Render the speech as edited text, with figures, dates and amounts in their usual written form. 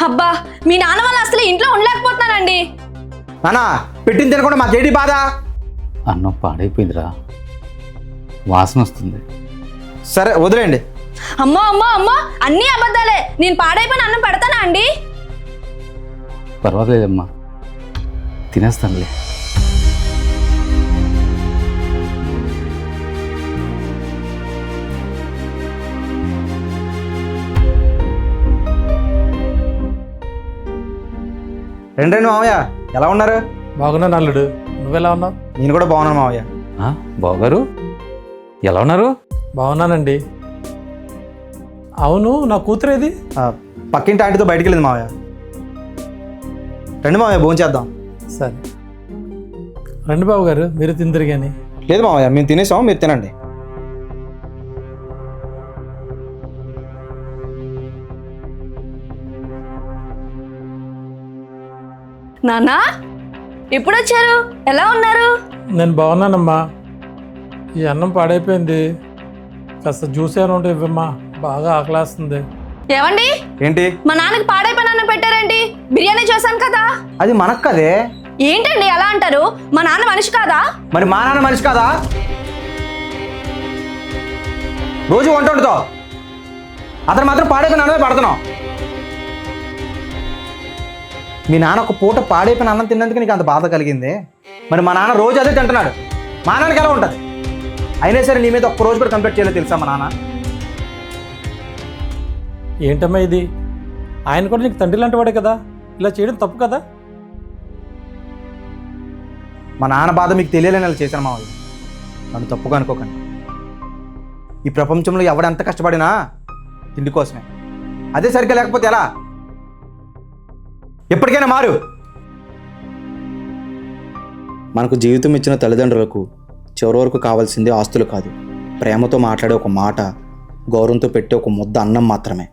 అబ్బా మీ నాన్న వల్ల అసలు ఇంట్లో ఉండలేకపోతున్నానండి. నానా పెట్టింది తినకుండా మాకేంటి బాధ? అన్నం పాడైపోయిందిరా, వాసన వస్తుంది. సరే వదిలేండి. అమ్మో అమ్మో అమ్మో అన్నీ అబద్ధాలే. నేను పాడైపోయిన అన్నం పెడతానా అండి? పర్వాలేదమ్మా, తినేస్తానులే. రండి మావయ్య, ఎలా ఉన్నారు? బాగున్నాను అల్లుడు, నువ్వెలా ఉన్నావు? నేను కూడా బాగున్నాను మావయ్య. బావగారు ఎలా ఉన్నారు? బాగున్నానండి. అవును, నా కూతురేది? పక్కింటి ఆంటీతో బయటికి వెళ్ళింది మావయ్య. రండి మావయ్య, భోజనం చేద్దాం. సరే రండి బాబు గారు, మీరు తిందరు కానీ. లేదు మావయ్య, మేము తినేసాం, మీరు తినండి. నాన్నా ఎప్పుడు వచ్చారు? ఎలా ఉన్నారు? నేను బాగున్నానమ్మా. ఈ అన్నం పాడైపోయింది, కాస్త జ్యూస్ ఏమైనా ఉంటే ఇవ్వమ్మా, బాగా ఆకలేస్తుంది. ఏమండి? ఏంటి? మా నాన్నకి పాడైపోయిన అన్నం పెట్టారేంటి? బిర్యానీ చేశాను కదా. అది మనకు కదే. ఏంటండి అలా అంటారు? మా నాన్న మనిషి కాదా? మరి మా నాన్న మనిషి కాదా? రోజు వంట వండుతావు, అతను మాత్రం పాడైపోయిన అన్నమే పడుతున్నావు. మీ నాన్న ఒక పూట పాడైపోయిన అన్నం తిన్నందుకు నీకు అంత బాధ కలిగింది. మరి మా నాన్న రోజు అదే తింటున్నాడు, మా నాన్నకి ఎలా ఉంటుంది? అయినా సరే నీ మీద ఒక్క రోజు కూడా కంప్లీట్ చేయలేదు తెలుసా మా నాన్న. ఏంటమ్మా ఇది? ఆయన కూడా నీకు తండ్రి లాంటి వాడే కదా, ఇలా చేయడం తప్పు కదా? మా నాన్న బాధ మీకు తెలియలేని అలా చేశాను మావయ్య, నన్ను తప్పుగా అనుకోకండి. ఈ ప్రపంచంలో ఎవడెంత కష్టపడినా తిండి కోసమే, అదే సరిగ్గా లేకపోతే ఎలా? ఎప్పటికైనా మారు. మనకు జీవితం ఇచ్చిన తల్లిదండ్రులకు చివరి వరకు కావాల్సింది ఆస్తులు కాదు, ప్రేమతో మాట్లాడే ఒక మాట, గౌరవంతో పెట్టే ఒక ముద్ద అన్నం మాత్రమే.